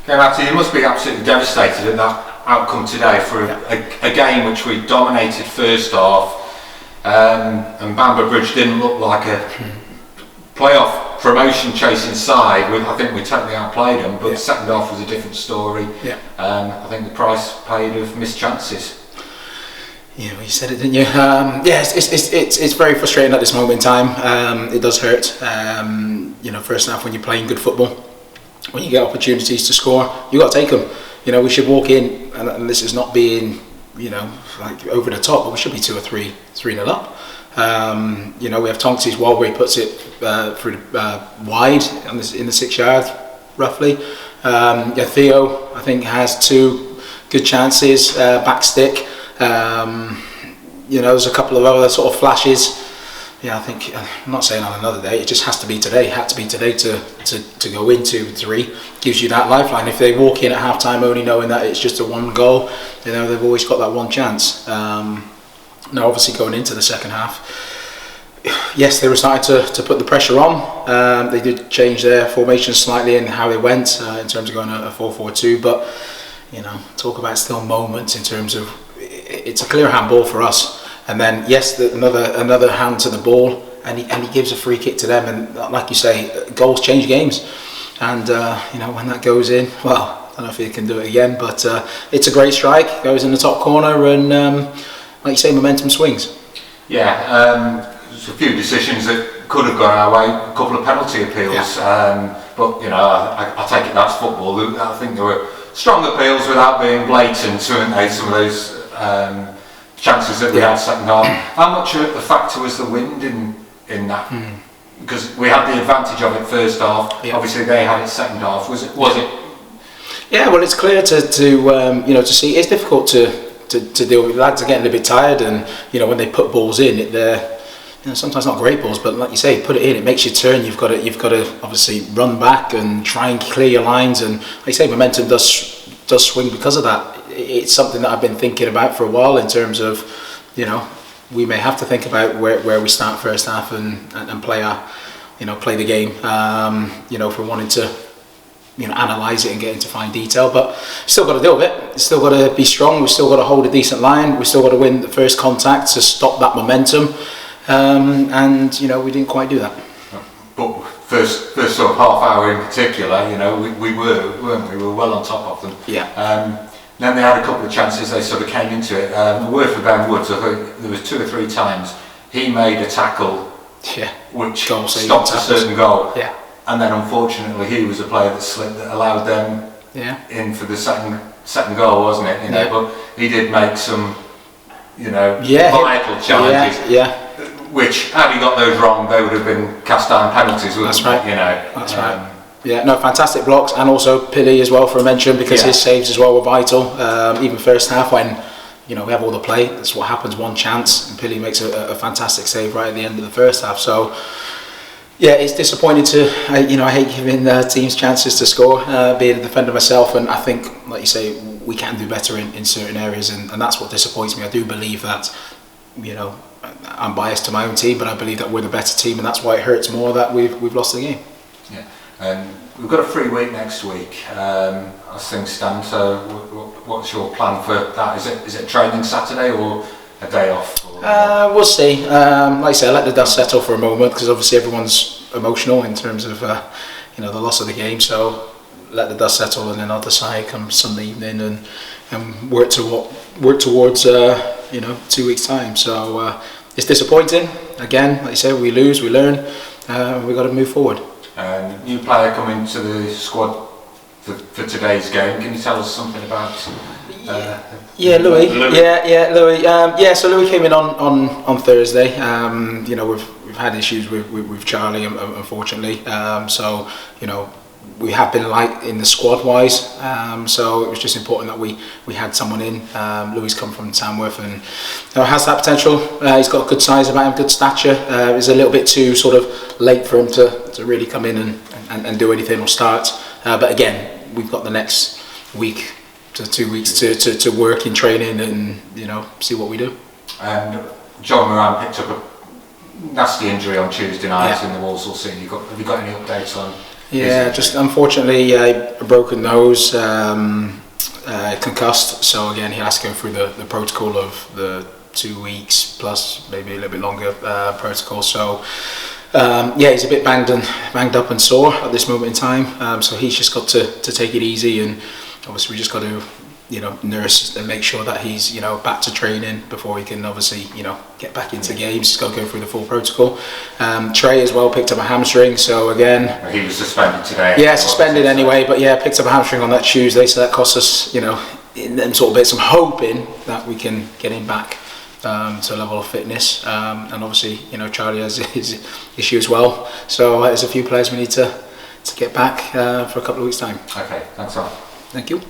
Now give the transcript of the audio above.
Yeah, Matty, you must be absolutely devastated at that outcome today for a game which we dominated first half, and Bamber Bridge didn't look like a playoff promotion chasing side. I think we totally outplayed them, but the second half was a different story. I think the price paid of missed chances. Yeah, well, you said it, didn't you? It's very frustrating at this moment in time. It does hurt. First half when you're playing good football, when you get opportunities to score, you got to take them. We should walk in, and this is not being, like over the top, but we should be 2 or 3-0 up. We have Tonks' wall where he puts it through wide in the 6 yard, roughly. Theo, I think, has 2 good chances, back stick. There's a couple of other sort of flashes. I think, I'm not saying on another day, it just has to be today. It had to be today to go in 2-3. Gives you that lifeline. If they walk in at half time only knowing that it's just a 1 goal, they've always got that one chance. Now obviously going into the second half, yes, they were starting to put the pressure on. They did change their formation slightly and how they went in terms of going a 4-4-2, but talk about still moments in terms of it's a clear handball for us. And then yes, another hand to the ball, and he gives a free kick to them, and like you say, goals change games. And when that goes in, well, I don't know if he can do it again, but it's a great strike, goes in the top corner, and like you say, momentum swings. There's a few decisions that could have gone our way, a couple of penalty appeals, but I take it that's football. I think there were strong appeals without being blatant, weren't they? Some of those chances that we had second half. How much of a factor was the wind in that? Because we had the advantage of it first half. Obviously they had it second half. Was it? Yeah, well, it's clear to see. It's difficult to deal with. Lads are getting a bit tired, and when they put balls in, they're sometimes not great balls, but like you say, put it in, it makes you turn. You've got to obviously run back and try and clear your lines, and like you say, momentum does swing because of that. It's something that I've been thinking about for a while in terms of, we may have to think about where we start first half and play play the game, if we're wanting to, analyse it and get into fine detail, but still got to deal with it. Still got to be strong. We've still got to hold a decent line. We've still got to win the first contact to stop that momentum, and we didn't quite do that. But first sort of half hour in particular, we were well on top of them. Then they had a couple of chances, they sort of came into it. The word for Ben Woods, I think there was 2 or 3 times he made a tackle which stopped a certain goal. And then unfortunately he was a player that slipped that allowed them in for the second goal, wasn't it? But he did make some vital challenges. Which, had he got those wrong, they would have been cast iron penalties, wouldn't they? That's right. Fantastic blocks, and also Pilly as well for a mention, because his saves as well were vital. Even first half when we have all the play, that's what happens, one chance, and Pilly makes a fantastic save right at the end of the first half. So it's disappointing to I hate giving teams chances to score, being a defender myself, and I think, like you say, we can do better in certain areas, and that's what disappoints me. I do believe that I'm biased to my own team, but I believe that we're the better team, and that's why it hurts more that we've lost the game. We've got a free week next week as things stand, so what's your plan for that? Is it training Saturday or a day off? We'll see. Like I say, I let the dust settle for a moment, because obviously everyone's emotional in terms of the loss of the game, so let the dust settle, and then I'll decide come Sunday evening and work towards 2 weeks time. So it's disappointing. Again, like you say, we lose, we learn, we've got to move forward. New player coming to the squad for today's game. Can you tell us something about Louis? Louis. So Louis came in on Thursday. We've had issues with Charlie, unfortunately. We have been light in the squad wise, so it was just important that we had someone in. Louis come from Tamworth and has that potential. He's got good size about him, good stature. It's a little bit too sort of late for him to really come in and do anything or start. But again, we've got the next week to 2 weeks to work in training and see what we do. And John Moran picked up a nasty injury on Tuesday night in the Walsall scene. Have you got any updates on? Yeah, just unfortunately a broken nose, concussed. So again, he has to go through the protocol of the 2 weeks plus maybe a little bit longer protocol. So yeah, he's a bit banged up and sore at this moment in time. So he's just got to take it easy, and obviously we just got to nurse and make sure that he's back to training before he can obviously get back into games. He's got to go through the full protocol. Trey as well picked up a hamstring, so again he was suspended today. Yeah, suspended anyway, but yeah, picked up a hamstring on that Tuesday, so that cost us in them sort of bits. I'm hoping that we can get him back to a level of fitness, and obviously Charlie has his issue as well, so there's a few players we need to get back for a couple of weeks time. Okay, thanks a lot. Thank you.